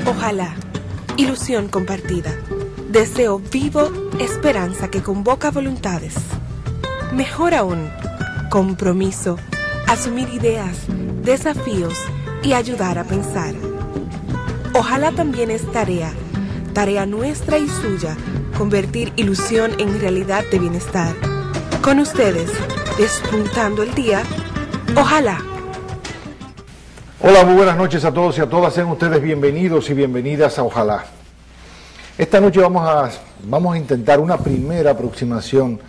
Ojalá, ilusión compartida, deseo vivo, esperanza que convoca voluntades. Mejor aún, compromiso, asumir ideas, desafíos y ayudar a pensar. Ojalá también es tarea nuestra y suya, convertir ilusión en realidad de bienestar. Con ustedes, despuntando el día, ojalá. Hola, muy buenas noches a todos y a todas. Sean ustedes bienvenidos y bienvenidas a Ojalá. Esta noche vamos a intentar una primera aproximación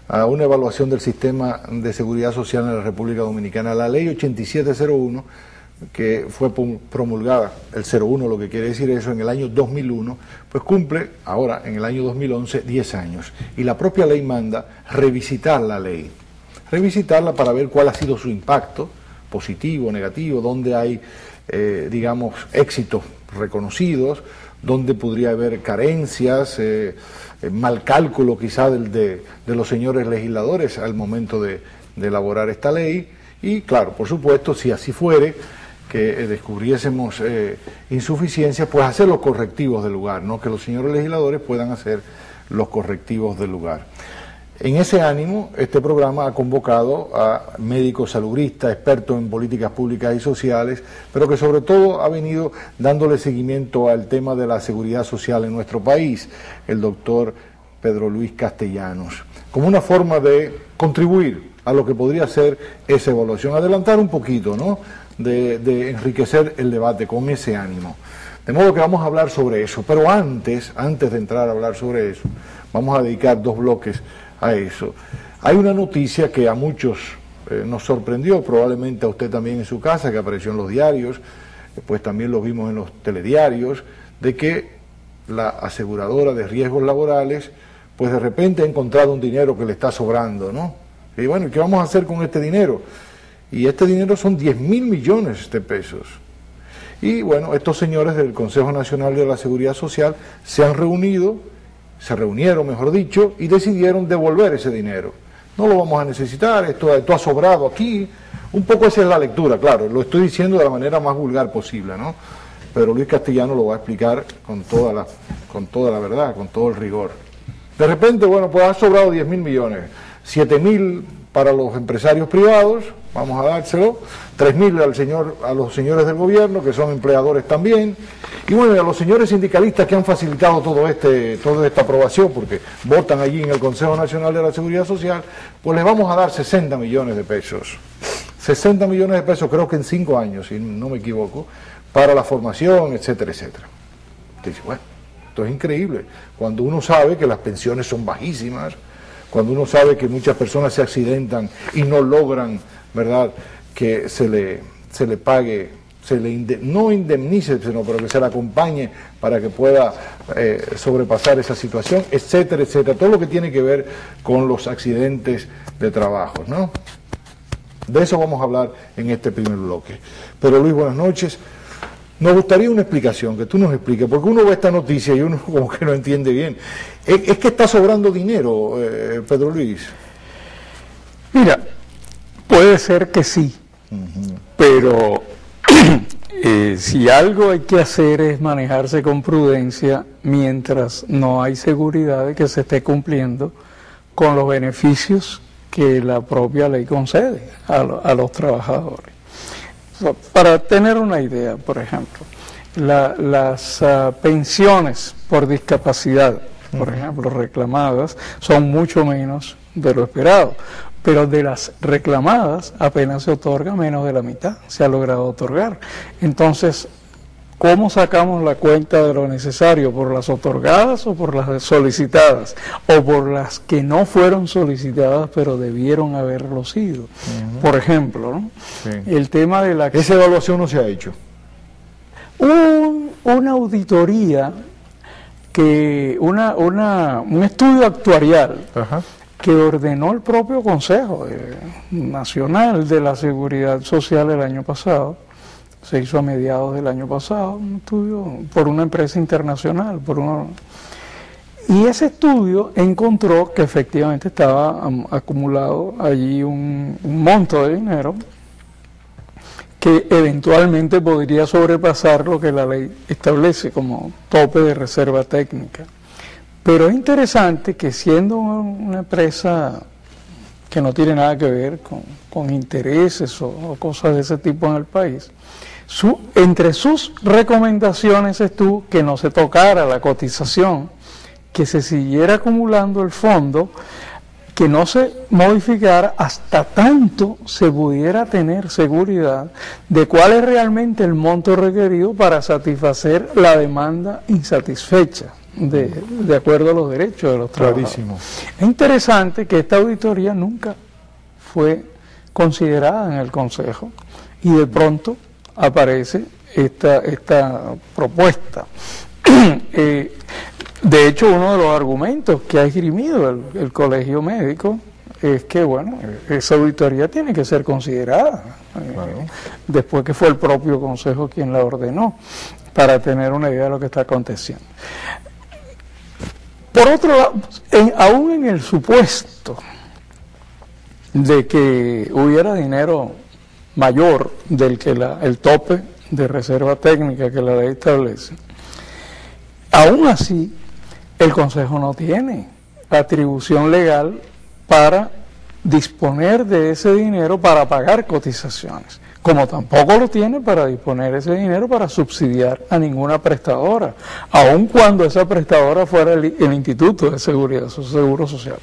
a una evaluación del sistema de seguridad social en la República Dominicana. La ley 8701, que fue promulgada, el 01, lo que quiere decir eso, en el año 2001, pues cumple ahora, en el año 2011, 10 años. Y la propia ley manda revisitar la ley, revisitarla para ver cuál ha sido su impacto, positivo, negativo, dónde hay, digamos, éxitos reconocidos, dónde podría haber carencias, mal cálculo quizá de los señores legisladores al momento de elaborar esta ley, y claro, por supuesto, si así fuere, que descubriésemos insuficiencias, pues hacer los correctivos del lugar, ¿no? Que los señores legisladores puedan hacer los correctivos del lugar. En ese ánimo, este programa ha convocado a médicos salubristas, expertos en políticas públicas y sociales, pero que sobre todo ha venido dándole seguimiento al tema de la seguridad social en nuestro país, el doctor Pedro Luis Castellanos, como una forma de contribuir a lo que podría ser esa evaluación, adelantar un poquito, ¿no?, de enriquecer el debate con ese ánimo. De modo que vamos a hablar sobre eso, pero antes de entrar a hablar sobre eso, vamos a dedicar 2 bloques a eso. Hay una noticia que a muchos nos sorprendió, probablemente a usted también en su casa, que apareció en los diarios, pues también lo vimos en los telediarios, de que la aseguradora de riesgos laborales, pues de repente ha encontrado un dinero que le está sobrando, ¿no? Y bueno, ¿qué vamos a hacer con este dinero? Y este dinero son 10.000 millones de pesos. Y bueno, estos señores del Consejo Nacional de la Seguridad Social se reunieron, mejor dicho, y decidieron devolver ese dinero. No lo vamos a necesitar, esto ha sobrado aquí. Un poco esa es la lectura, claro, lo estoy diciendo de la manera más vulgar posible, ¿no? Pero Luis Castellano lo va a explicar con toda la verdad, con todo el rigor. De repente, bueno, pues ha sobrado 10.000 millones, 7.000 para los empresarios privados, vamos a dárselo, 3.000 a los señores del gobierno, que son empleadores también, y bueno, y a los señores sindicalistas que han facilitado toda esta aprobación, porque votan allí en el Consejo Nacional de la Seguridad Social, pues les vamos a dar 60 millones de pesos. 60 millones de pesos, creo que en 5 años, si no me equivoco, para la formación, etcétera, etcétera. Entonces, bueno, esto es increíble, cuando uno sabe que las pensiones son bajísimas, cuando uno sabe que muchas personas se accidentan y no logran, ¿verdad?, que se le pague, no indemnice, sino pero que se le acompañe para que pueda sobrepasar esa situación, etcétera, etcétera. Todo lo que tiene que ver con los accidentes de trabajo, ¿no? De eso vamos a hablar en este primer bloque. Pero Luis, buenas noches. Nos gustaría una explicación, que tú nos expliques, porque uno ve esta noticia y uno como que no entiende bien. ¿Es que está sobrando dinero, Pedro Luis? Mira, puede ser que sí, pero si algo hay que hacer es manejarse con prudencia mientras no hay seguridad de que se esté cumpliendo con los beneficios que la propia ley concede a los trabajadores. Para tener una idea, por ejemplo, las pensiones por discapacidad, por ejemplo, reclamadas, son mucho menos de lo esperado, pero de las reclamadas apenas se otorga menos de la mitad, se ha logrado otorgar. Entonces, ¿cómo sacamos la cuenta de lo necesario? ¿Por las otorgadas o por las solicitadas? ¿O por las que no fueron solicitadas pero debieron haberlo sido? Por ejemplo, ¿no? Sí. El tema de la... ¿Esa evaluación no se ha hecho? Una auditoría, un estudio actuarial que ordenó el propio Consejo Nacional de la Seguridad Social el año pasado, se hizo a mediados del año pasado, un estudio por una empresa internacional, y ese estudio encontró que efectivamente estaba acumulado allí un monto de dinero que eventualmente podría sobrepasar lo que la ley establece como tope de reserva técnica. Pero es interesante que siendo una empresa que no tiene nada que ver con intereses o cosas de ese tipo en el país, entre sus recomendaciones estuvo que no se tocara la cotización, que se siguiera acumulando el fondo, que no se modificara hasta tanto se pudiera tener seguridad de cuál es realmente el monto requerido para satisfacer la demanda insatisfecha de acuerdo a los derechos de los trabajadores. Clarísimo. Es interesante que esta auditoría nunca fue considerada en el Consejo y de pronto aparece esta propuesta. De hecho, uno de los argumentos que ha esgrimido el Colegio Médico es que, bueno, esa auditoría tiene que ser considerada, después que fue el propio Consejo quien la ordenó, para tener una idea de lo que está aconteciendo. Por otro lado, aún en el supuesto de que hubiera dinero mayor del que el tope de reserva técnica que la ley establece, aún así, el Consejo no tiene atribución legal para disponer de ese dinero para pagar cotizaciones, como tampoco lo tiene para disponer ese dinero para subsidiar a ninguna prestadora, aun cuando esa prestadora fuera el Instituto de Seguro Social.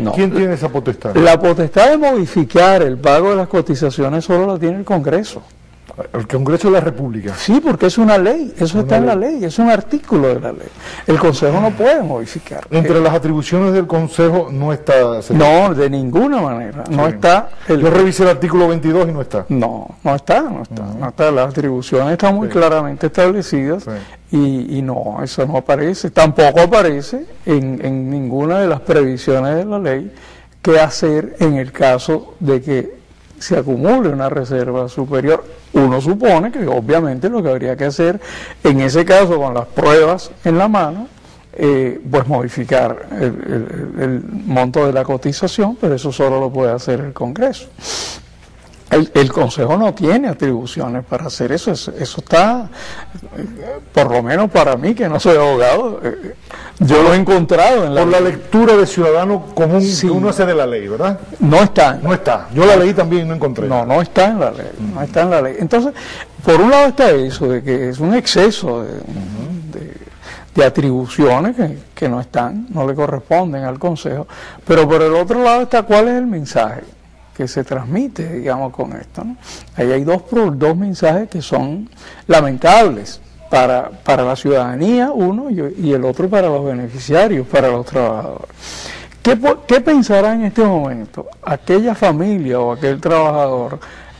No. ¿Quién tiene esa potestad? La potestad de modificar el pago de las cotizaciones solo la tiene el Congreso. El Congreso de la República. Sí, porque es una ley, eso está en la ley, es un artículo de la ley. El Consejo no puede modificar. Entre las atribuciones del Consejo no está... No, de ninguna manera, no está... Yo revisé el artículo 22 y no está. No está. Las atribuciones están muy claramente establecidas y no, eso no aparece. Tampoco aparece en ninguna de las previsiones de la ley qué hacer en el caso de que se acumule una reserva superior. Uno supone que obviamente lo que habría que hacer en ese caso, con las pruebas en la mano, pues modificar el monto de la cotización, pero eso solo lo puede hacer el Congreso. El Consejo no tiene atribuciones para hacer eso, eso está, por lo menos para mí, que no soy abogado, yo lo he encontrado en la por la lectura de ciudadano común que uno hace de la ley, ¿verdad? No está. No está. Yo la leí también y no encontré. No está en la ley, no está en la ley. Entonces, por un lado está eso, de que es un exceso de atribuciones que no están, no le corresponden al Consejo, pero por el otro lado está cuál es el mensaje que se transmite, digamos, con esto, ¿no? Ahí hay dos mensajes que son lamentables para la ciudadanía, uno, y el otro para los beneficiarios, para los trabajadores. ¿Qué pensará en este momento aquella familia o aquel trabajador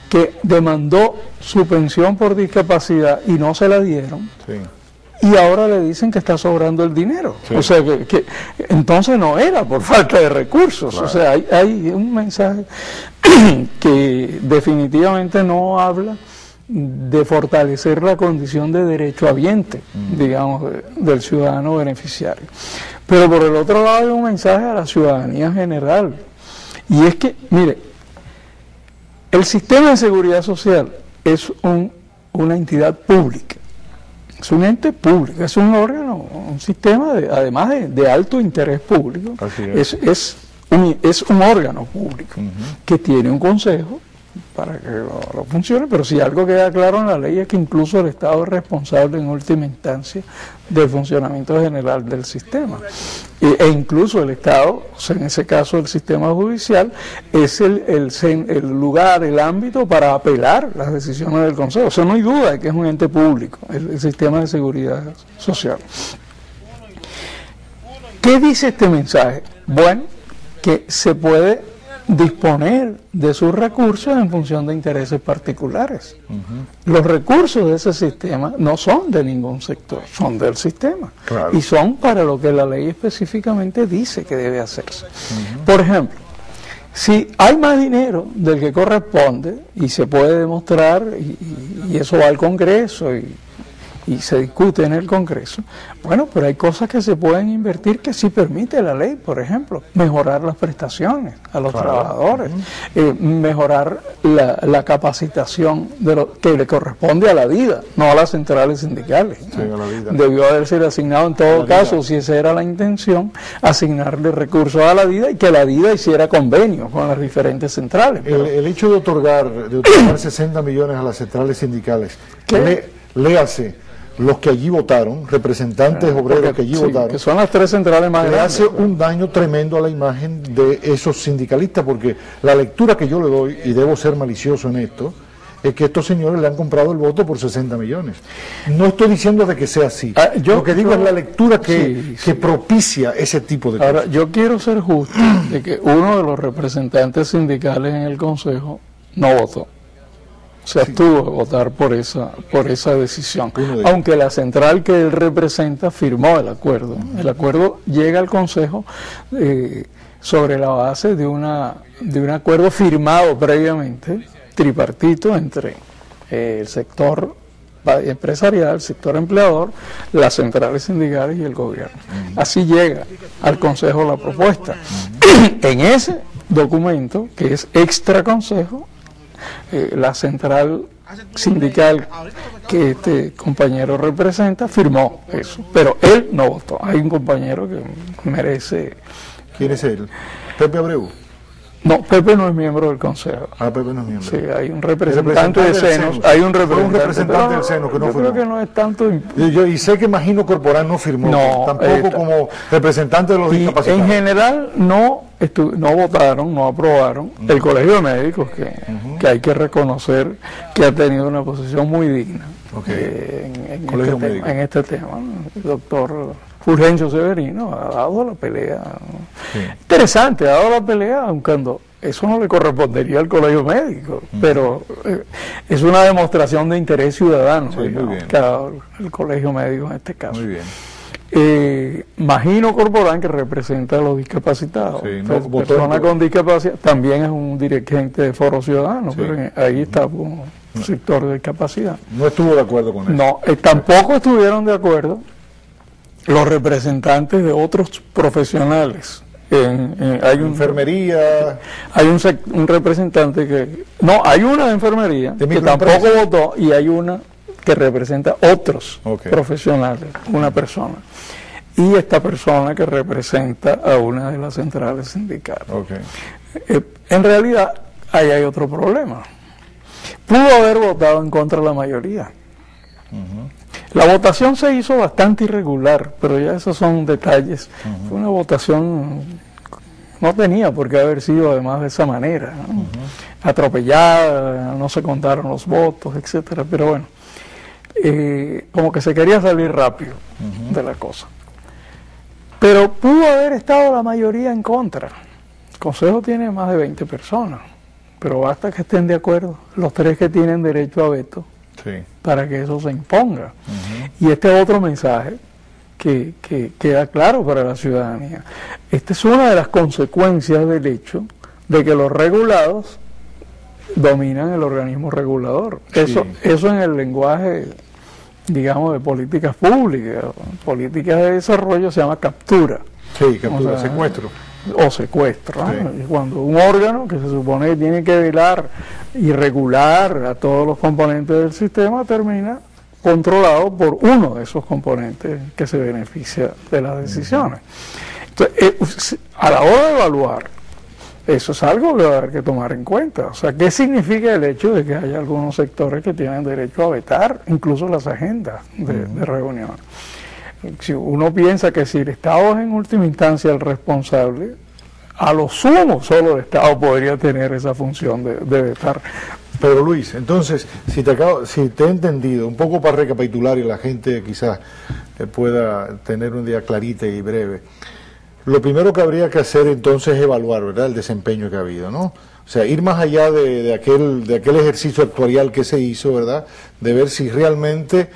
que demandó su pensión por discapacidad y no se la dieron? Sí. Y ahora le dicen que está sobrando el dinero. Sí. O sea, que entonces no era por falta de recursos. Claro. O sea, hay un mensaje que definitivamente no habla de fortalecer la condición de derechohabiente, digamos, del ciudadano beneficiario. Pero por el otro lado hay un mensaje a la ciudadanía general. Y es que, mire, el sistema de seguridad social es una entidad pública. Es un ente público, es un órgano, un sistema, además de alto interés público, es un órgano público que tiene un consejo para que lo funcione, pero si algo queda claro en la ley es que incluso el Estado es responsable en última instancia del funcionamiento general del sistema. E incluso el Estado, o sea, en ese caso el sistema judicial, es el lugar, el ámbito para apelar las decisiones del Consejo. O sea, no hay duda de que es un ente público, el sistema de seguridad social. ¿Qué dice este mensaje? Bueno, que se puede disponer de sus recursos en función de intereses particulares. Los recursos de ese sistema no son de ningún sector, son del sistema. Claro. Y son para lo que la ley específicamente dice que debe hacerse. Por ejemplo, si hay más dinero del que corresponde y se puede demostrar, y eso va al Congreso y y se discute en el Congreso. Bueno, pero hay cosas que se pueden invertir que sí permite la ley, por ejemplo, mejorar las prestaciones a los trabajadores, mejorar la capacitación de lo que le corresponde a la DIDA, no a las centrales sindicales. Sí, a la DIDA. Debió haberse asignado en todo caso, si esa era la intención, asignarle recursos a la DIDA y que la DIDA hiciera convenios con las diferentes centrales. El hecho de otorgar 60 millones a las centrales sindicales, léase los que allí votaron, representantes obreros que allí votaron, que son las tres centrales más le grandes, hace un daño tremendo a la imagen de esos sindicalistas, porque la lectura que yo le doy, y debo ser malicioso en esto, es que estos señores le han comprado el voto por 60 millones. No estoy diciendo de que sea así. Lo que digo es la lectura que propicia ese tipo de cosas. Ahora, yo quiero ser justo de que uno de los representantes sindicales en el Consejo no votó. Se abstuvo de votar por esa decisión. Aunque la central que él representa firmó el acuerdo. El acuerdo llega al Consejo sobre la base de un acuerdo firmado previamente, tripartito, entre el sector empresarial, el sector empleador, las centrales sindicales y el gobierno. Así llega al Consejo la propuesta. En ese documento, que es extra Consejo, la central sindical que este compañero representa firmó eso, pero él no votó. Hay un compañero que merece... ¿Quién es él? ¿Pepe Abreu? No, Pepe no es miembro del Consejo. Ah, Pepe no es miembro. Sí, hay un representante de Senos. Hay un representante del Seno que no firmó. Yo creo que no es tanto... Y sé que Magino Corporán no firmó, no, tampoco como representante de los discapacitados. En general no votaron, no aprobaron. El Colegio de Médicos, que hay que reconocer que ha tenido una posición muy digna en este tema. El doctor Fulgencio Severino ha dado la pelea. Sí. Interesante, ha dado la pelea, aunque eso no le correspondería al Colegio Médico, pero es una demostración de interés ciudadano, sí, digamos, que ha dado el Colegio Médico en este caso. Muy bien. Magino Corporán, que representa a los discapacitados, sí, persona con discapacidad, también es un dirigente de Foro Ciudadano, sí, pero ahí está como un sector de discapacidad. No estuvo de acuerdo con eso. No, tampoco estuvieron de acuerdo los representantes de otros profesionales. Hay enfermería. Hay un representante que... No, hay una de enfermería que tampoco votó, y hay una que representa otros profesionales, una persona. Y esta persona que representa a una de las centrales sindicales. En realidad, ahí hay otro problema. Pudo haber votado en contra de la mayoría. La votación se hizo bastante irregular, pero ya esos son detalles. Fue una votación, no tenía por qué haber sido además de esa manera, ¿no? Atropellada, no se contaron los votos, etcétera. Pero bueno, como que se quería salir rápido de la cosa. Pero pudo haber estado la mayoría en contra. El Consejo tiene más de 20 personas, pero basta que estén de acuerdo los tres que tienen derecho a veto. Sí. Para que eso se imponga. Y este es otro mensaje que queda claro para la ciudadanía. Esta es una de las consecuencias del hecho de que los regulados dominan el organismo regulador. Sí. Eso en el lenguaje, digamos, de políticas públicas, políticas de desarrollo, se llama captura. Sí, captura, secuestro. O secuestro, ¿no? Sí. Cuando un órgano que se supone que tiene que velar y regular a todos los componentes del sistema termina controlado por uno de esos componentes que se beneficia de las decisiones. Entonces, a la hora de evaluar, eso es algo que va a haber que tomar en cuenta. O sea, ¿qué significa el hecho de que haya algunos sectores que tienen derecho a vetar incluso las agendas de reuniones? Si uno piensa que si el Estado es en última instancia el responsable, a lo sumo solo el Estado podría tener esa función de vetar. Pero Luis, entonces, si te he entendido, un poco para recapitular y la gente quizás pueda tener un día clarita y breve, lo primero que habría que hacer entonces es evaluar, ¿verdad?, el desempeño que ha habido, ¿no? O sea, ir más allá de aquel ejercicio actuarial que se hizo, ¿verdad?, de ver si realmente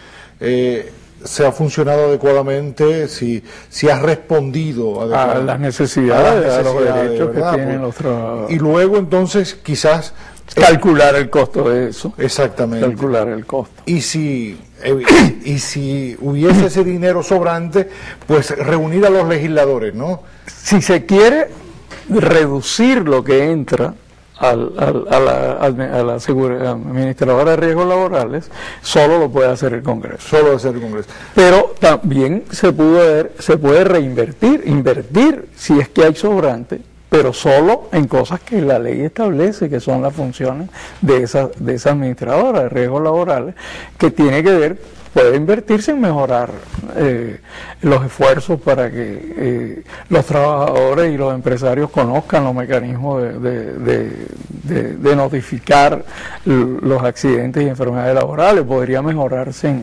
se ha funcionado adecuadamente, si has respondido a las necesidades, a los derechos que tienen los trabajadores. Y luego entonces quizás calcular el costo de eso. Exactamente. Calcular el costo. Y si hubiese ese dinero sobrante, pues reunir a los legisladores, ¿no? Si se quiere reducir lo que entra a la administradora de riesgos laborales, solo lo puede hacer el Congreso. Solo hacer el Congreso. Pero también se puede invertir si es que hay sobrante, pero solo en cosas que la ley establece que son las funciones de esa administradora de riesgos laborales, que tiene que ver, puede invertirse en mejorar los esfuerzos para que los trabajadores y los empresarios conozcan los mecanismos de notificar los accidentes y enfermedades laborales. Podría mejorarse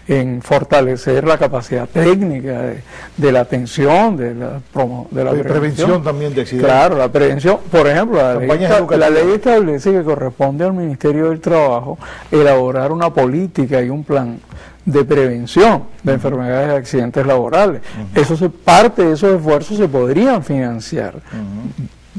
en fortalecer la capacidad técnica de la atención, de la prevención también de accidentes. Claro, la prevención. Por ejemplo, la ley establece que corresponde al Ministerio del Trabajo elaborar una política y un plan de prevención de enfermedades y accidentes laborales. Parte de esos esfuerzos se podrían financiar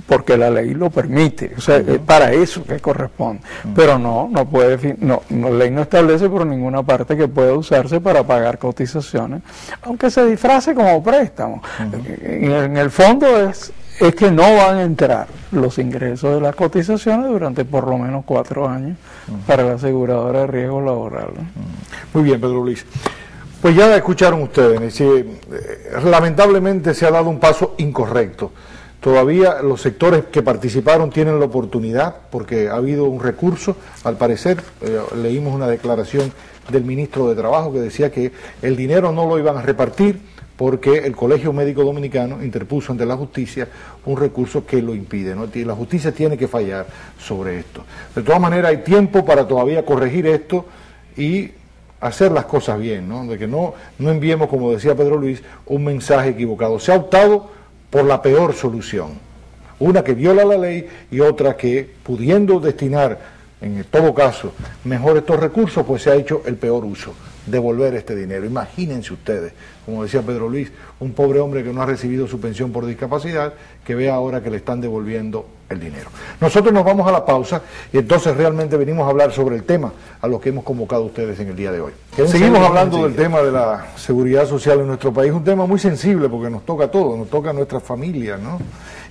porque la ley lo permite, o sea, es para eso que corresponde, pero la ley no establece por ninguna parte que pueda usarse para pagar cotizaciones, aunque se disfrace como préstamo. En el fondo es que no van a entrar los ingresos de las cotizaciones durante por lo menos 4 años para la aseguradora de riesgos laborales. Muy bien, Pedro Luis. Pues ya escucharon ustedes, lamentablemente se ha dado un paso incorrecto. Todavía los sectores que participaron tienen la oportunidad, porque ha habido un recurso, al parecer, leímos una declaración del ministro de Trabajo que decía que el dinero no lo iban a repartir porque el Colegio Médico Dominicano interpuso ante la justicia un recurso que lo impide, ¿no? La justicia tiene que fallar sobre esto. De todas maneras, hay tiempo para todavía corregir esto y hacer las cosas bien, ¿no? De que no enviemos, como decía Pedro Luis, un mensaje equivocado. Se ha optado por la peor solución, una que viola la ley y otra que, pudiendo destinar, en todo caso, mejor estos recursos, pues se ha hecho el peor uso, devolver este dinero. Imagínense ustedes, como decía Pedro Luis, un pobre hombre que no ha recibido su pensión por discapacidad, que vea ahora que le están devolviendo el dinero. Nosotros nos vamos a la pausa y entonces realmente venimos a hablar sobre el tema a lo que hemos convocado a ustedes en el día de hoy. Seguimos hablando del tema de la seguridad social en nuestro país, un tema muy sensible porque nos toca a todos, nos toca a nuestras familias, ¿no?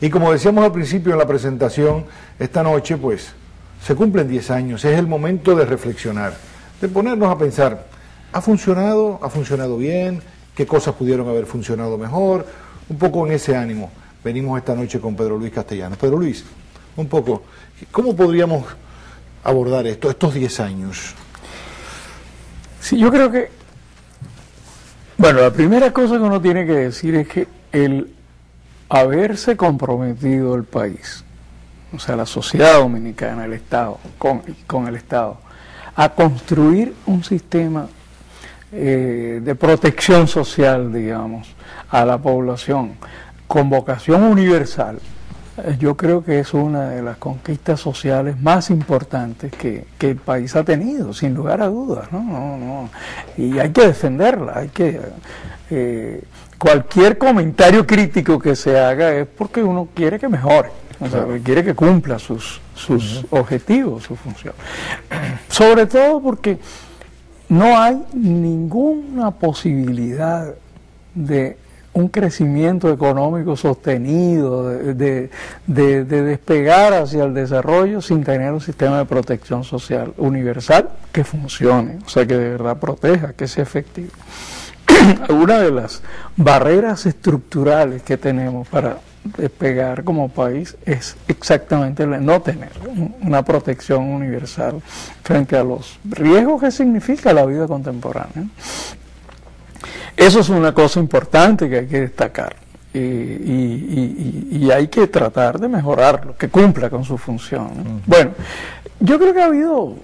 Y como decíamos al principio en la presentación, esta noche pues se cumplen 10 años, es el momento de reflexionar, de ponernos a pensar, ¿ha funcionado? ¿Ha funcionado bien? ¿Qué cosas pudieron haber funcionado mejor? Un poco en ese ánimo venimos esta noche con Pedro Luis Castellanos. Pedro Luis, un poco, ¿cómo podríamos abordar estos 10 años? Sí, yo creo que, bueno, la primera cosa que uno tiene que decir es que el haberse comprometido el país, o sea, la sociedad dominicana, el Estado, con el Estado, a construir un sistema de protección social, digamos, a la población, con vocación universal, yo creo que es una de las conquistas sociales más importantes que el país ha tenido, sin lugar a dudas, ¿no? Y hay que defenderla, cualquier comentario crítico que se haga es porque uno quiere que mejore, o sea, quiere que cumpla sus objetivos, su función. Sobre todo porque no hay ninguna posibilidad de un crecimiento económico sostenido, de despegar hacia el desarrollo sin tener un sistema de protección social universal que funcione, o sea, que de verdad proteja, que sea efectivo. Una de las barreras estructurales que tenemos para despegar como país es exactamente no tener una protección universal frente a los riesgos que significa la vida contemporánea. Eso es una cosa importante que hay que destacar y hay que tratar de mejorarlo, que cumpla con su función, ¿no? Bueno, yo creo que ha habido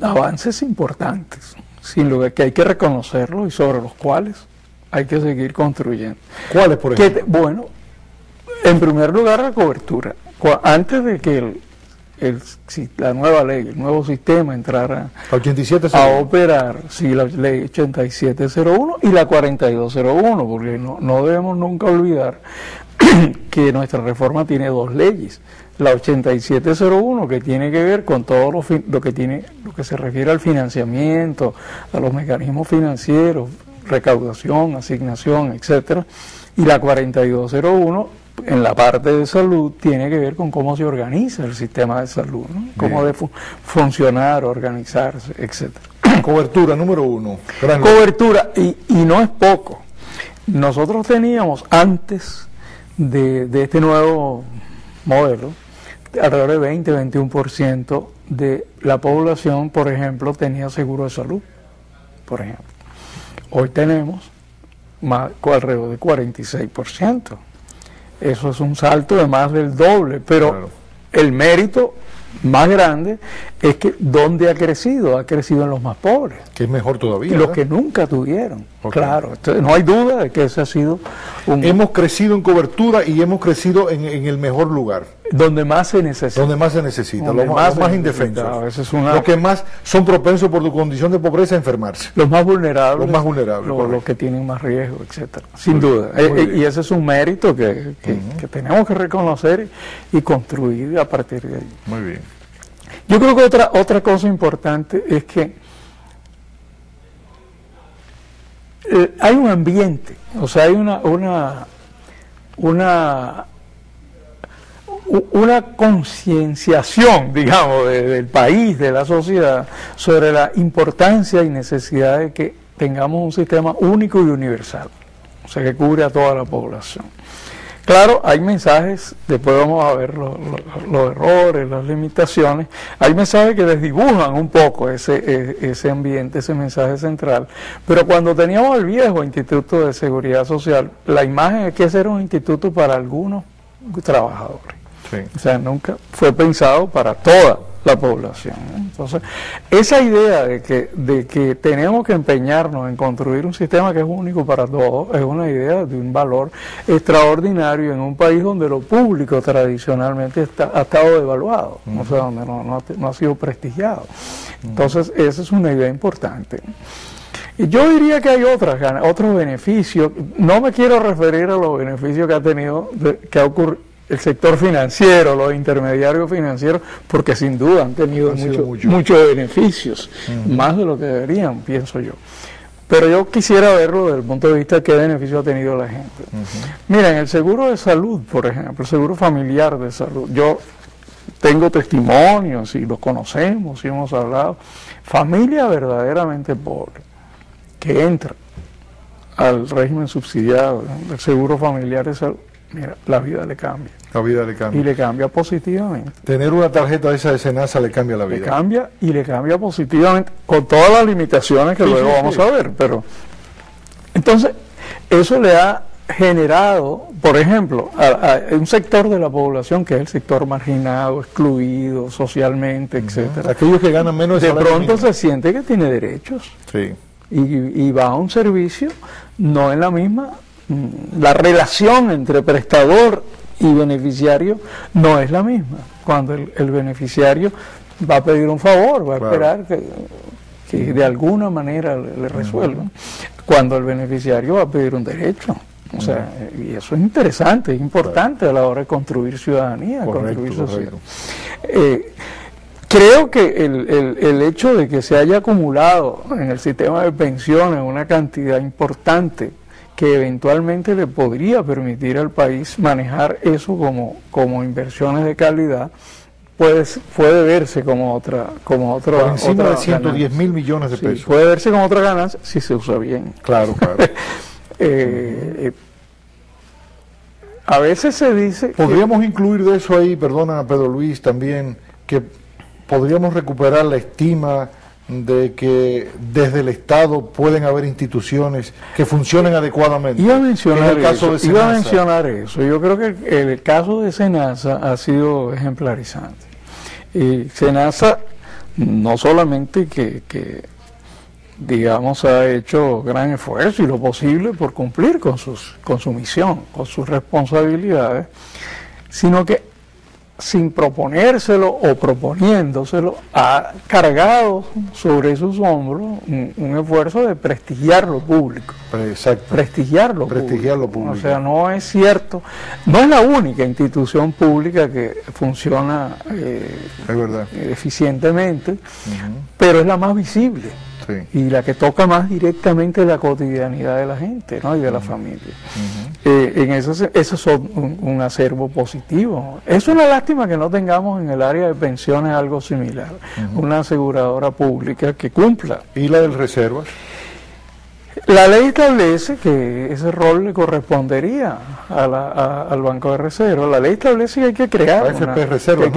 avances importantes, sin lugar que hay que reconocerlos y sobre los cuales hay que seguir construyendo. ¿Cuáles, por ejemplo? Bueno, en primer lugar, la cobertura. Antes de que la nueva ley, el nuevo sistema entrara a operar, sí, la ley 8701 y la 4201, porque no debemos nunca olvidar que nuestra reforma tiene dos leyes. La 8701, que tiene que ver con todo lo que se refiere al financiamiento, a los mecanismos financieros, recaudación, asignación, etcétera, y la 4201, en la parte de salud, tiene que ver con cómo se organiza el sistema de salud, ¿no? Cómo debe funcionar, organizarse, etcétera. Cobertura, número 1. Cobertura, y no es poco. Nosotros teníamos, antes de este nuevo modelo, alrededor de 20-21% de la población, por ejemplo, tenía seguro de salud, por ejemplo. Hoy tenemos alrededor de 46%. Eso es un salto de más del doble, pero claro, el mérito más grande es que ¿dónde ha crecido? Ha crecido en los más pobres. Que es mejor todavía. Y los que nunca tuvieron. Okay. Claro, entonces, no hay duda de que ese ha sido un... Hemos crecido en cobertura y hemos crecido en el mejor lugar. Donde más se necesita. Donde más se necesita, los más indefensos. A veces los que más son propensos por tu condición de pobreza a enfermarse. Los más vulnerables. Los más vulnerables. Los que tienen más riesgo, etcétera. Sin duda. Y ese es un mérito que tenemos que reconocer y construir a partir de ahí. Muy bien. Yo creo que otra cosa importante es que hay un ambiente, o sea, hay una concienciación, digamos, del país, de la sociedad, sobre la importancia y necesidad de que tengamos un sistema único y universal, o sea, que cubre a toda la población. Claro, hay mensajes, después vamos a ver los errores, las limitaciones, hay mensajes que desdibujan un poco ese ambiente, ese mensaje central, pero cuando teníamos el viejo Instituto de Seguridad Social, la imagen es que ese era un instituto para algunos trabajadores. Sí. O sea, nunca fue pensado para toda la población, ¿no? Entonces, esa idea de que tenemos que empeñarnos en construir un sistema que es único para todos, es una idea de un valor extraordinario en un país donde lo público tradicionalmente ha estado devaluado, o sea, donde no ha sido prestigiado. Entonces, esa es una idea importante. Y yo diría que hay otros beneficios. No me quiero referir a los beneficios que ha tenido, que ha ocurrido el sector financiero, los intermediarios financieros, porque sin duda han tenido muchos beneficios, más de lo que deberían, pienso yo. Pero yo quisiera verlo desde el punto de vista de qué beneficio ha tenido la gente. Miren, el seguro de salud, por ejemplo, el seguro familiar de salud, yo tengo testimonios y los conocemos y hemos hablado, familia verdaderamente pobre, que entra al régimen subsidiado del seguro familiar de salud, mira, la vida le cambia. La vida le cambia. Y le cambia positivamente. Tener una tarjeta de esa de Senasa le cambia la vida. Le cambia y le cambia positivamente, con todas las limitaciones que luego vamos a ver. Pero entonces, eso le ha generado, por ejemplo, a un sector de la población que es el sector marginado, excluido socialmente, etcétera. Aquellos que ganan menos de pronto se siente que tiene derechos. Sí. Y va a un servicio no en la misma. La relación entre prestador y beneficiario no es la misma. Cuando el beneficiario va a pedir un favor, va a esperar que de alguna manera le resuelvan, cuando el beneficiario va a pedir un derecho. O sea, y eso es interesante, es importante a la hora de construir ciudadanía, construir sociedad. Creo que el hecho de que se haya acumulado en el sistema de pensiones una cantidad importante que eventualmente le podría permitir al país manejar eso como inversiones de calidad, puede verse como otra por encima de 110.000 millones de pesos. Puede verse como otra ganancia si se usa bien. Claro, claro. A veces se dice... Podríamos incluir de eso ahí, perdona Pedro Luis, también, que podríamos recuperar la estima de que desde el Estado pueden haber instituciones que funcionen adecuadamente. Iba a mencionar eso. Yo creo que el caso de Senasa ha sido ejemplarizante. Senasa no solamente que digamos ha hecho gran esfuerzo y lo posible por cumplir con su misión, con sus responsabilidades, sino que sin proponérselo o proponiéndoselo, ha cargado sobre sus hombros un esfuerzo de prestigiar lo público. Exacto. Prestigiar lo público. O sea, no es cierto, no es la única institución pública que funciona es verdad. eficientemente, pero es la más visible. Sí. Y la que toca más directamente la cotidianidad de la gente, ¿no? Y de la familia. En eso es un acervo positivo. Es una lástima que no tengamos en el área de pensiones algo similar, una aseguradora pública que cumpla. ¿Y la del reservas? La ley establece que ese rol le correspondería al Banco de Reserva. La ley establece que hay que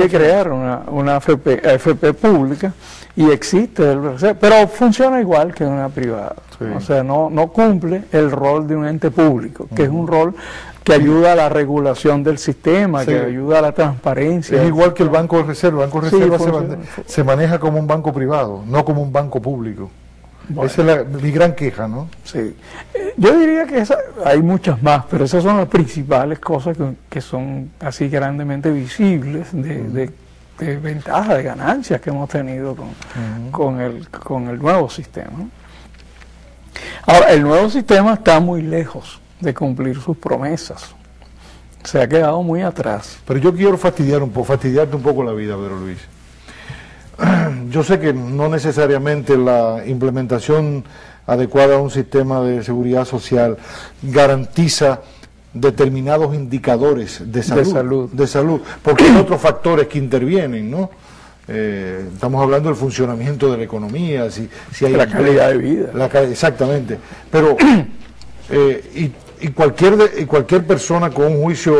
crear una AFP pública, y existe el reserva, pero funciona igual que una privada. Sí. O sea, no cumple el rol de un ente público, que es un rol que ayuda a la regulación del sistema, que ayuda a la transparencia. Es igual que el Banco de Reserva. El Banco de Reserva se maneja como un banco privado, no como un banco público. Bueno, esa es mi gran queja, ¿no? Sí. Yo diría que hay muchas más, pero esas son las principales cosas que son así grandemente visibles de ventajas, de ganancias que hemos tenido con el nuevo sistema. Ahora, el nuevo sistema está muy lejos de cumplir sus promesas. Se ha quedado muy atrás. Pero yo quiero fastidiarte un poco la vida, Pedro Luis. Yo sé que no necesariamente la implementación adecuada a un sistema de seguridad social garantiza determinados indicadores de salud, porque hay otros factores que intervienen, ¿no? Estamos hablando del funcionamiento de la economía, si hay la calidad de vida. Exactamente. Pero y cualquier persona con un juicio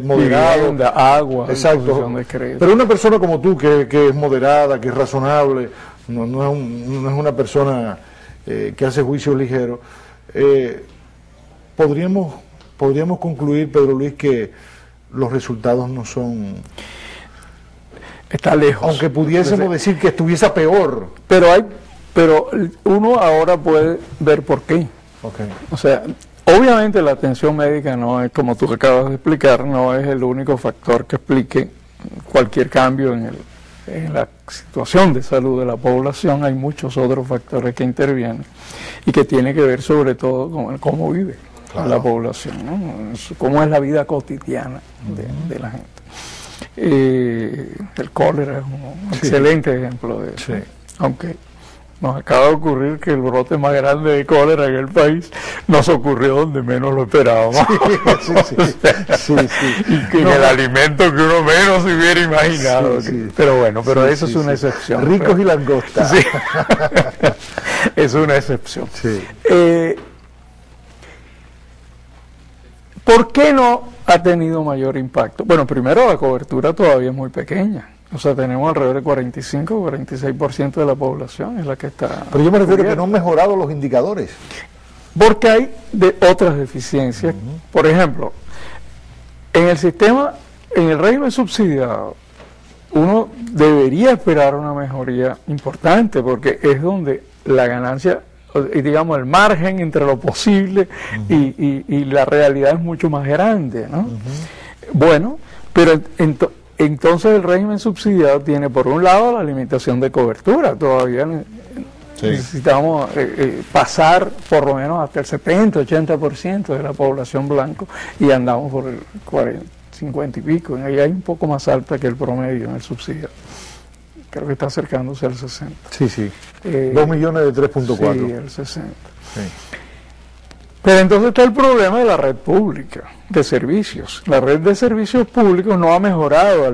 moderado, vivienda, agua, exacto, pero una persona como tú que es moderada, que es razonable, no es una persona que hace juicios ligeros, podríamos concluir, Pedro Luis, que los resultados no son... Está lejos. Aunque pudiésemos decir que estuviese peor. Pero uno ahora puede ver por qué. Okay. O sea, obviamente la atención médica no es, como tú acabas de explicar, no es el único factor que explique cualquier cambio en la situación de salud de la población. Hay muchos otros factores que intervienen y que tiene que ver sobre todo con cómo vive la población, ¿no? Cómo es la vida cotidiana de la gente. El cólera es un excelente ejemplo de eso. Aunque nos acaba de ocurrir que el brote más grande de cólera en el país nos ocurrió donde menos lo esperábamos. Y que en el alimento que uno menos se hubiera imaginado. Pero bueno, eso es una excepción. Ricos y langostas. Es una excepción. ¿Por qué no ha tenido mayor impacto? Bueno, primero la cobertura todavía es muy pequeña. O sea, tenemos alrededor del 45 o 46% de la población es la que está... Pero yo me refiero a que no han mejorado los indicadores. Porque hay otras deficiencias. Por ejemplo, en el sistema, en el régimen subsidiado, uno debería esperar una mejoría importante, porque es donde la ganancia, digamos, el margen entre lo posible y la realidad es mucho más grande, ¿no? Bueno, pero entonces el régimen subsidiado tiene por un lado la limitación de cobertura. Todavía necesitamos pasar por lo menos hasta el 70-80% de la población blanco y andamos por el 50 y pico. Y ahí un poco más alta que el promedio en el subsidiado. Creo que está acercándose al 60. 2 millones de 3.4. Sí, el 60. Pero entonces está el problema de la red pública de servicios. La red de servicios públicos no ha mejorado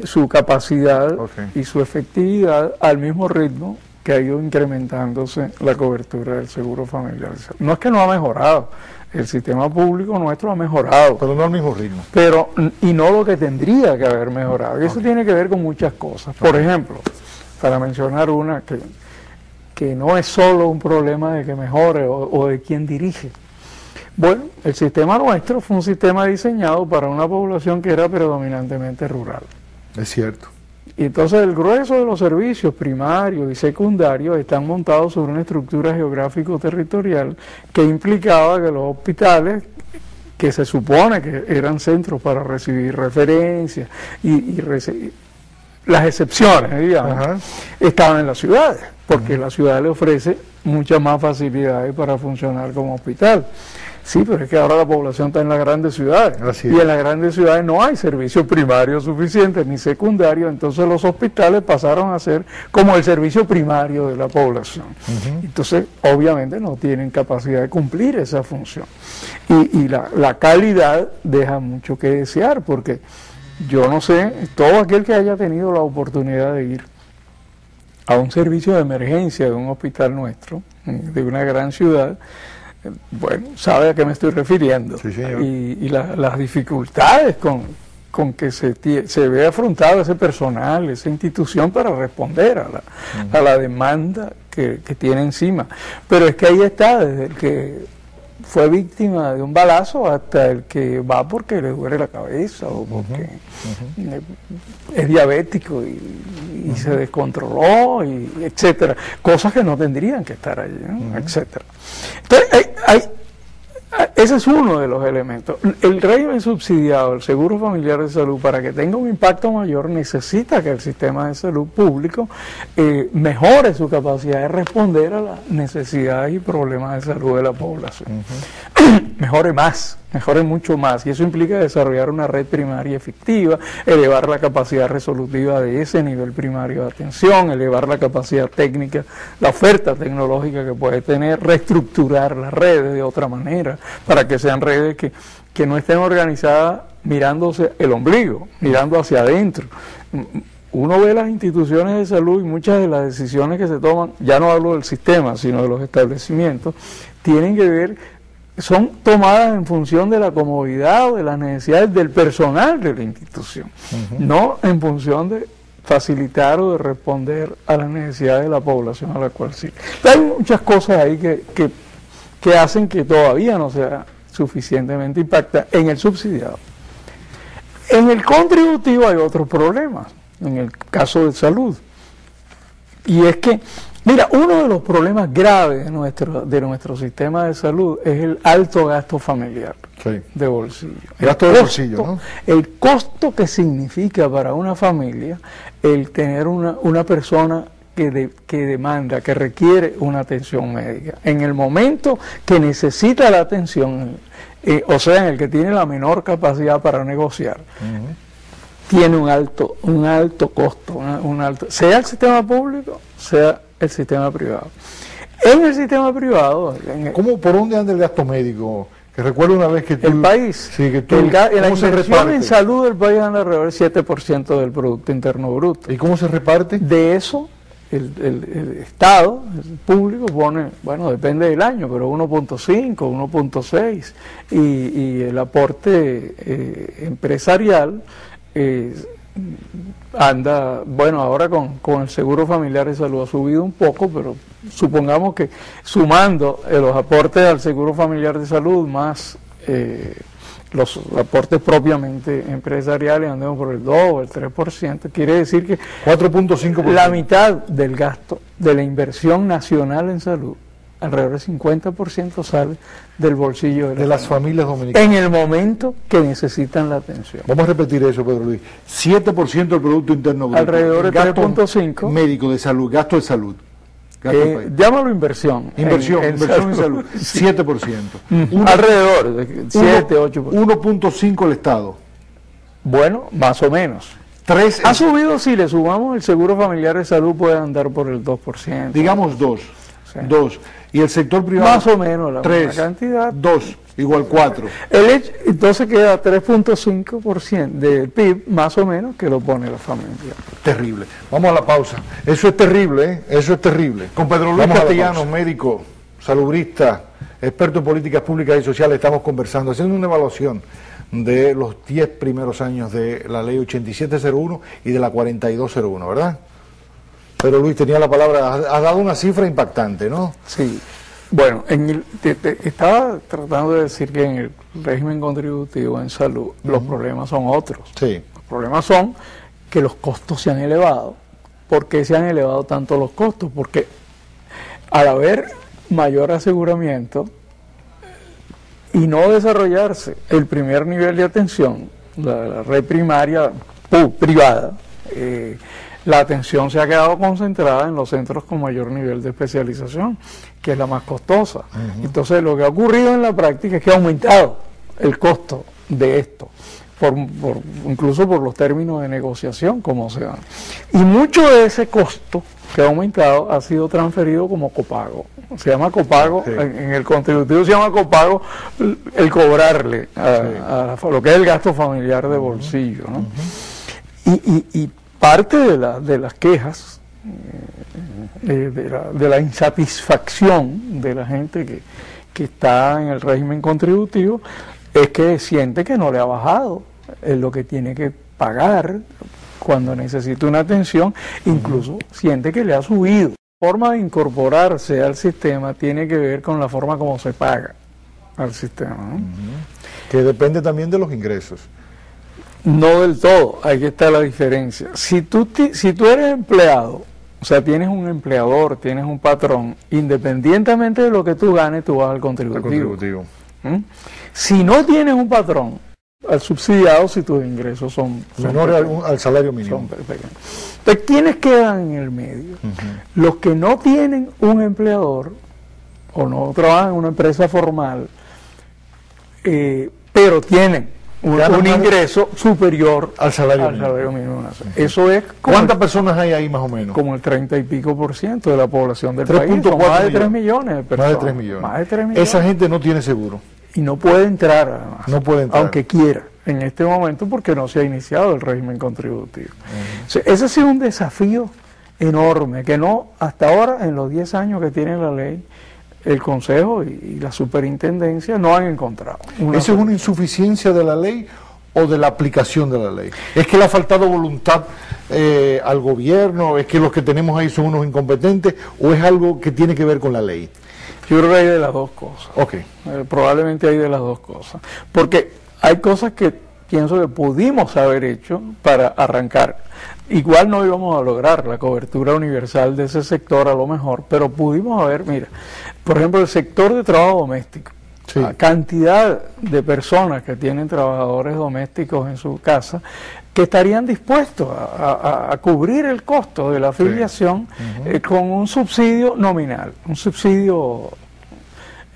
su capacidad y su efectividad al mismo ritmo que ha ido incrementándose la cobertura del seguro familiar. No es que no ha mejorado, el sistema público nuestro ha mejorado. Pero no al mismo ritmo. Y no lo que tendría que haber mejorado. Y eso tiene que ver con muchas cosas. Por ejemplo, para mencionar una que no es solo un problema de que mejore o de quién dirige. Bueno, el sistema nuestro fue un sistema diseñado para una población que era predominantemente rural. Es cierto. Y entonces el grueso de los servicios primarios y secundarios están montados sobre una estructura geográfico-territorial que implicaba que los hospitales que se supone que eran centros para recibir referencias y las excepciones, digamos, estaban en las ciudades, porque la ciudad le ofrece muchas más facilidades para funcionar como hospital. Sí, pero es que ahora la población está en las grandes ciudades, y en las grandes ciudades no hay servicios primarios suficientes ni secundarios, entonces los hospitales pasaron a ser como el servicio primario de la población. Entonces, obviamente no tienen capacidad de cumplir esa función. Y la calidad deja mucho que desear, porque yo no sé, todo aquel que haya tenido la oportunidad de ir a un servicio de emergencia de un hospital nuestro, de una gran ciudad, bueno, sabe a qué me estoy refiriendo. Sí, y las dificultades con que se ve afrontado ese personal, esa institución para responder a la demanda que tiene encima. Pero es que ahí está, desde el que fue víctima de un balazo hasta el que va porque le duele la cabeza o porque es diabético y se descontroló, y etcétera, cosas que no tendrían que estar allí, ¿no? Etcétera. Entonces ese es uno de los elementos. El régimen subsidiado, el seguro familiar de salud, para que tenga un impacto mayor, necesita que el sistema de salud público mejore su capacidad de responder a las necesidades y problemas de salud de la población. Mejore mucho más, y eso implica desarrollar una red primaria efectiva, elevar la capacidad resolutiva de ese nivel primario de atención, elevar la capacidad técnica, la oferta tecnológica que puede tener, reestructurar las redes de otra manera, para que sean redes que no estén organizadas mirándose el ombligo, mirando hacia adentro. Uno ve las instituciones de salud y muchas de las decisiones que se toman, ya no hablo del sistema, sino de los establecimientos, tienen que ver, son tomadas en función de la comodidad o de las necesidades del personal de la institución, no en función de facilitar o de responder a las necesidades de la población a la cual sirve. Hay muchas cosas ahí que hacen que todavía no sea suficientemente impacta en el subsidiado. En el contributivo hay otros problemas, en el caso de salud, y es que, mira, uno de los problemas graves de nuestro sistema de salud es el alto gasto familiar de bolsillo. Gasto de bolsillo, ¿no? El costo que significa para una familia el tener una persona que demanda, que requiere una atención médica. En el momento que necesita la atención, o sea, en el que tiene la menor capacidad para negociar, tiene un alto costo, sea el sistema público, sea el sistema privado. En el sistema privado... ¿Por dónde anda el gasto médico? Que recuerdo una vez que tú... El país, sí, que tú, la inversión en salud del país anda alrededor del 7% del Producto Interno Bruto. ¿Y cómo se reparte? De eso, el Estado, el público pone, bueno, depende del año, pero 1.5, 1.6, y el aporte empresarial anda, bueno, ahora con el seguro familiar de salud ha subido un poco, pero supongamos que sumando los aportes al seguro familiar de salud más los aportes propiamente empresariales andemos por el 2 o el 3%, quiere decir que 4.5%. La mitad del gasto de la inversión nacional en salud, alrededor del 50%, sale del bolsillo de las familias dominicanas en el momento que necesitan la atención. Vamos a repetir eso, Pedro Luis. 7% del Producto Interno Bruto. Alrededor de 3.5. Médico de salud, gasto de salud. Llámalo inversión. Inversión en salud. 7%. Alrededor de 7, 8%. 1.5 el Estado. Bueno, más o menos. 3 ha subido, si le sumamos el seguro familiar de salud, puede andar por el 2%. Digamos 2. Sí. 2. Y el sector privado. Más o menos la 3, cantidad. 2, igual 4. Entonces queda 3.5% del PIB, más o menos, que lo pone la familia. Terrible. Vamos a la pausa. Eso es terrible, ¿eh? Eso es terrible. Con Pedro Luis Castellanos, médico, salubrista, experto en políticas públicas y sociales, estamos conversando, haciendo una evaluación de los 10 primeros años de la ley 8701 y de la 4201, ¿verdad? Pero Luis tenía la palabra, ha dado una cifra impactante, ¿no? Sí. Bueno, estaba tratando de decir que en el régimen contributivo en salud los problemas son otros. Sí. Los problemas son que los costos se han elevado. ¿Por qué se han elevado tanto los costos? Porque al haber mayor aseguramiento y no desarrollarse el primer nivel de atención, la red primaria privada, la atención se ha quedado concentrada en los centros con mayor nivel de especialización, que es la más costosa. Entonces lo que ha ocurrido en la práctica es que ha aumentado el costo de esto, incluso por los términos de negociación como se dan. Y mucho de ese costo que ha aumentado ha sido transferido como copago. Se llama copago, sí. En el contributivo se llama copago el cobrarle a lo que es el gasto familiar de bolsillo, ¿no? Y parte de las quejas, de la insatisfacción de la gente que está en el régimen contributivo, es que siente que no le ha bajado lo que tiene que pagar cuando necesita una atención, incluso siente que le ha subido. La forma de incorporarse al sistema tiene que ver con la forma como se paga al sistema, ¿no? Que depende también de los ingresos. No del todo, ahí está la diferencia. Si tú eres empleado, o sea, tienes un empleador, tienes un patrón, independientemente de lo que tú ganes, tú vas al contributivo. Si no tienes un patrón, al subsidiado si tus ingresos son menores al salario mínimo. Entonces, ¿quiénes quedan en el medio? Los que no tienen un empleador o no trabajan en una empresa formal, pero tienen un ingreso superior al salario mínimo. Eso es ¿cuántas personas hay ahí más o menos? Como el 30 y pico % de la población del país. Más de 3 millones de personas. Más de 3 millones. Esa gente no tiene seguro. Y no puede entrar, además, no puede entrar, aunque quiera, en este momento, porque no se ha iniciado el régimen contributivo. O sea, ese ha sido un desafío enorme, que no, hasta ahora, en los 10 años que tiene la ley, el Consejo y la Superintendencia no han encontrado. ¿Eso es una insuficiencia de la ley o de la aplicación de la ley? ¿Es que le ha faltado voluntad al gobierno? ¿Es que los que tenemos ahí son unos incompetentes? ¿O es algo que tiene que ver con la ley? Yo creo que hay de las dos cosas. Probablemente hay de las dos cosas. Porque hay cosas que pienso que pudimos haber hecho para arrancar. Igual no íbamos a lograr la cobertura universal de ese sector a lo mejor, pero pudimos haber, mira, por ejemplo, el sector de trabajo doméstico. Sí. La cantidad de personas que tienen trabajadores domésticos en su casa que estarían dispuestos a cubrir el costo de la afiliación con un subsidio nominal, un subsidio,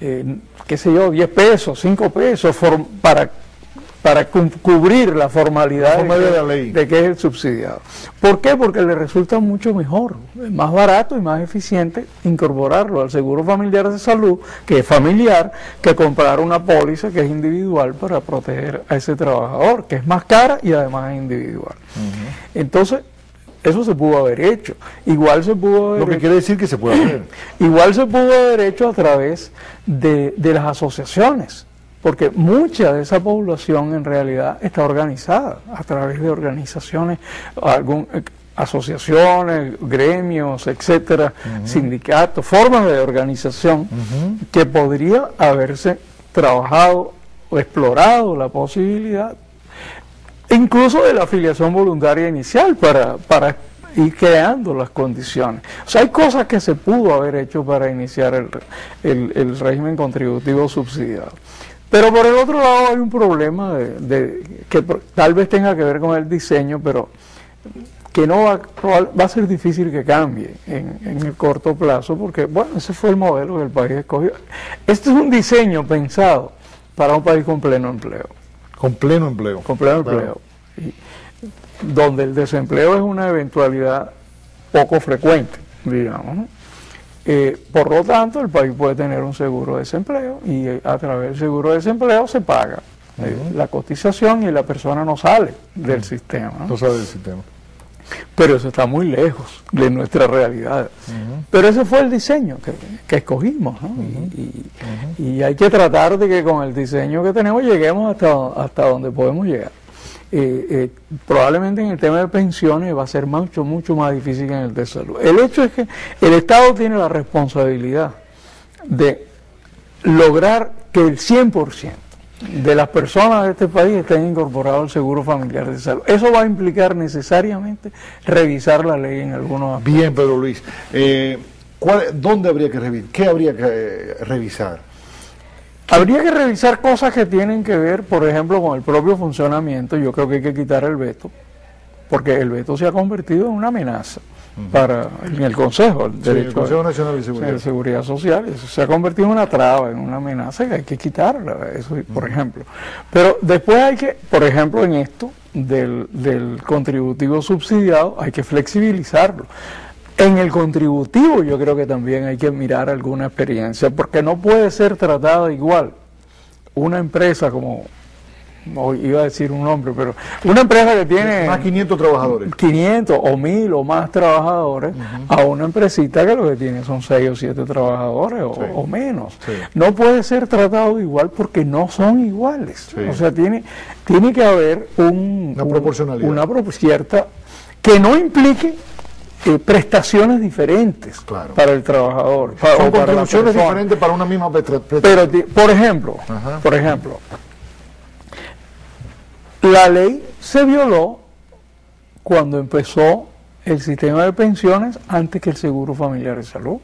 qué sé yo, 10 pesos, 5 pesos, para cubrir la formalidad de que es el subsidiado. ¿Por qué? Porque le resulta mucho mejor, más barato y más eficiente incorporarlo al seguro familiar de salud, que es familiar, que comprar una póliza que es individual para proteger a ese trabajador, que es más cara y además es individual. Entonces, eso se pudo haber hecho. Igual se pudo haber Lo que quiere decir que se puede hacer. Igual se pudo haber hecho a través de las asociaciones. Porque mucha de esa población en realidad está organizada a través de organizaciones, asociaciones, gremios, etcétera, sindicatos, formas de organización que podría haberse trabajado o explorado la posibilidad, incluso de la afiliación voluntaria inicial para ir creando las condiciones. O sea, hay cosas que se pudo haber hecho para iniciar el régimen contributivo subsidiado. Pero por el otro lado hay un problema que tal vez tenga que ver con el diseño, pero que no va a ser difícil que cambie en el corto plazo, porque bueno, ese fue el modelo que el país escogió. Este es un diseño pensado para un país con pleno empleo. Con pleno empleo. Con pleno empleo. Y donde el desempleo es una eventualidad poco frecuente, digamos, ¿no? Por lo tanto, el país puede tener un seguro de desempleo y a través del seguro de desempleo se paga la cotización y la persona no sale del sistema, ¿no? No sale del sistema. Pero eso está muy lejos de nuestra realidad. Pero ese fue el diseño que escogimos, ¿no? Y hay que tratar de que con el diseño que tenemos lleguemos hasta donde podemos llegar. Probablemente en el tema de pensiones va a ser mucho más difícil que en el de salud. El hecho es que el Estado tiene la responsabilidad de lograr que el 100% de las personas de este país estén incorporados al seguro familiar de salud. Eso va a implicar necesariamente revisar la ley en algunos aspectos. Bien, Pedro Luis. ¿Dónde habría que revisar? ¿Qué habría que revisar? Habría que revisar cosas que tienen que ver, por ejemplo, con el propio funcionamiento. Yo creo que hay que quitar el veto, porque el veto se ha convertido en una amenaza en el Consejo, el Consejo Nacional de Seguridad Social. Eso se ha convertido en una traba, en una amenaza que hay que quitarla, eso, por ejemplo. Pero después hay que, por ejemplo, en esto del contributivo subsidiado, hay que flexibilizarlo. En el contributivo yo creo que también hay que mirar alguna experiencia, porque no puede ser tratada igual una empresa como, iba a decir un nombre, pero una empresa que tiene más 500 trabajadores, 500 o 1000 o más trabajadores, a una empresita que lo que tiene son 6 o 7 trabajadores o menos. Sí. No puede ser tratado igual porque no son iguales. Sí. O sea, tiene que haber una proporcionalidad, una cierta, que no implique prestaciones diferentes para el trabajador. Son contribuciones diferentes para una misma prestación. Pero, por ejemplo, la ley se violó cuando empezó el sistema de pensiones antes que el Seguro Familiar de Salud,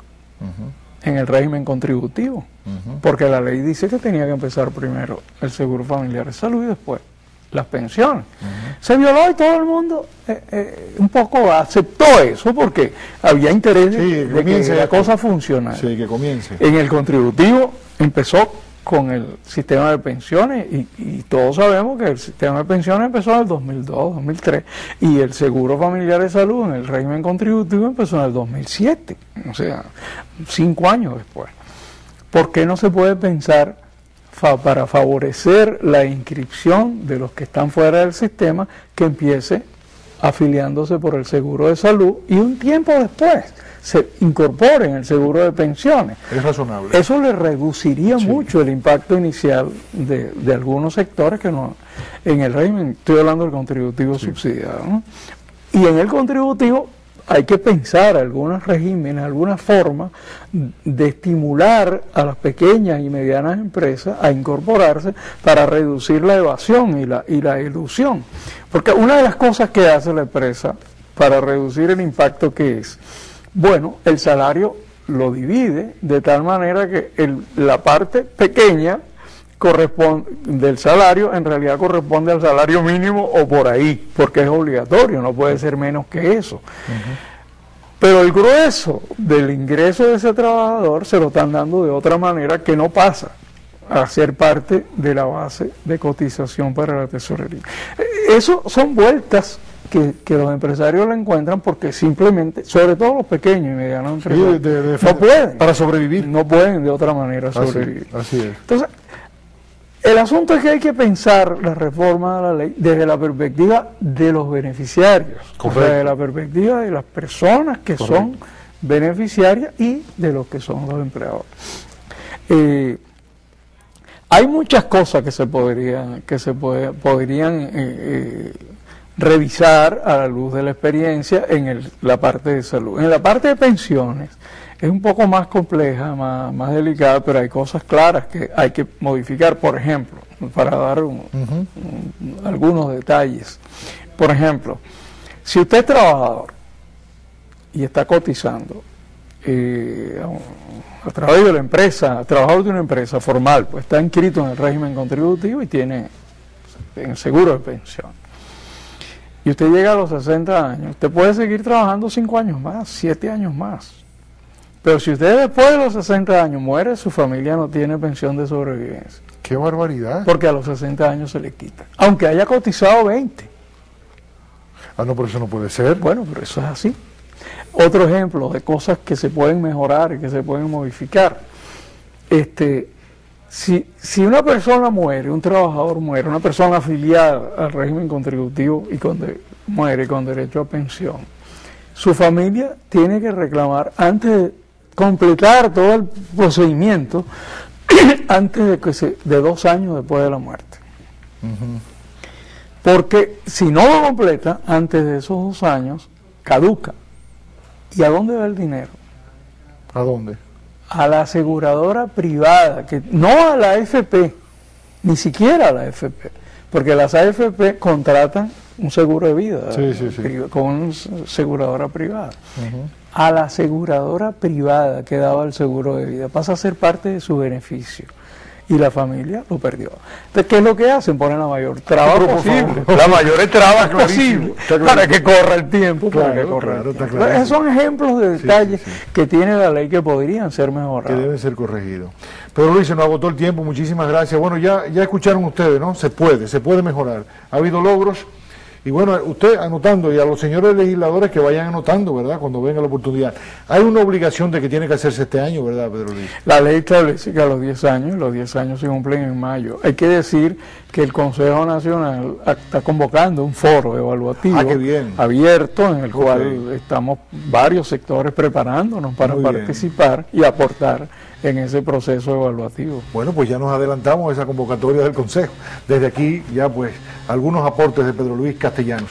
en el régimen contributivo, porque la ley dice que tenía que empezar primero el Seguro Familiar de Salud y después las pensiones. Se violó y todo el mundo un poco aceptó eso porque había interés de que la cosa funcionara. Sí, que comience. En el contributivo empezó con el sistema de pensiones y todos sabemos que el sistema de pensiones empezó en el 2002, 2003 y el Seguro Familiar de Salud en el régimen contributivo empezó en el 2007, o sea, 5 años después. ¿Por qué no se puede pensar para favorecer la inscripción de los que están fuera del sistema, que empiece afiliándose por el seguro de salud y un tiempo después se incorpore en el seguro de pensiones? Es razonable. Eso le reduciría mucho el impacto inicial de algunos sectores que no, en el régimen, estoy hablando del contributivo subsidiado, ¿no? Y en el contributivo hay que pensar algunos regímenes, algunas formas de estimular a las pequeñas y medianas empresas a incorporarse para reducir la evasión y la elusión. Porque una de las cosas que hace la empresa para reducir el impacto que es, bueno, el salario lo divide de tal manera que la parte pequeña del salario en realidad corresponde al salario mínimo o por ahí, porque es obligatorio, no puede ser menos que eso. Pero el grueso del ingreso de ese trabajador se lo están dando de otra manera que no pasa a ser parte de la base de cotización para la tesorería. Eso son vueltas que los empresarios la encuentran porque simplemente, sobre todo los pequeños y medianos empresarios, no pueden. Para sobrevivir. No pueden de otra manera sobrevivir. Así es. Entonces, el asunto es que hay que pensar la reforma de la ley desde la perspectiva de los beneficiarios, o sea, desde la perspectiva de las personas que son beneficiarias y de los que son los empleadores. Hay muchas cosas que se podrían revisar a la luz de la experiencia en la parte de salud. En la parte de pensiones es un poco más compleja, más delicada, pero hay cosas claras que hay que modificar. Por ejemplo, para dar algunos detalles. Por ejemplo, si usted es trabajador y está cotizando a través de la empresa, trabajador de una empresa formal, pues está inscrito en el régimen contributivo y tiene en seguro de pensión. Y usted llega a los 60 años, usted puede seguir trabajando 5 años más, 7 años más. Pero si usted después de los 60 años muere, su familia no tiene pensión de sobrevivencia. ¡Qué barbaridad! Porque a los 60 años se le quita. Aunque haya cotizado 20. Ah, no, pero eso no puede ser. Bueno, pero eso es así. Otro ejemplo de cosas que se pueden mejorar y que se pueden modificar. Si una persona muere, un trabajador muere, una persona afiliada al régimen contributivo y muere con derecho a pensión, su familia tiene que reclamar antes de completar todo el procedimiento antes de 2 años después de la muerte. Porque si no lo completa antes de esos 2 años, caduca. ¿Y a dónde va el dinero? ¿A dónde? A la aseguradora privada, no a la AFP, ni siquiera a la AFP, porque las AFP contratan un seguro de vida con una aseguradora privada. A la aseguradora privada que daba el seguro de vida pasa a ser parte de su beneficio. y la familia lo perdió. Entonces, ¿qué es lo que hacen? Ponen la mayor traba Pero, por posible. favor, la mayor traba, clarísimo. Posible, para que corra el tiempo. Para que corra el tiempo. Claro. Esos son ejemplos de detalles sí. que tiene la ley que podrían ser mejorados. Que deben ser corregidos. Pero Luis, se nos agotó el tiempo, muchísimas gracias. Bueno, ya escucharon ustedes, ¿no? Se puede mejorar. Ha habido logros. Y bueno, usted anotando, y a los señores legisladores que vayan anotando, ¿verdad?, cuando venga la oportunidad. Hay una obligación de que tiene que hacerse este año, ¿verdad, Pedro Luis? La ley establece que a los 10 años se cumplen en mayo. Hay que decir que el Consejo Nacional está convocando un foro evaluativo abierto en el cual estamos varios sectores preparándonos para participar y aportar en ese proceso evaluativo. Bueno, pues ya nos adelantamos a esa convocatoria del Consejo. Desde aquí ya pues algunos aportes de Pedro Luis Castellanos.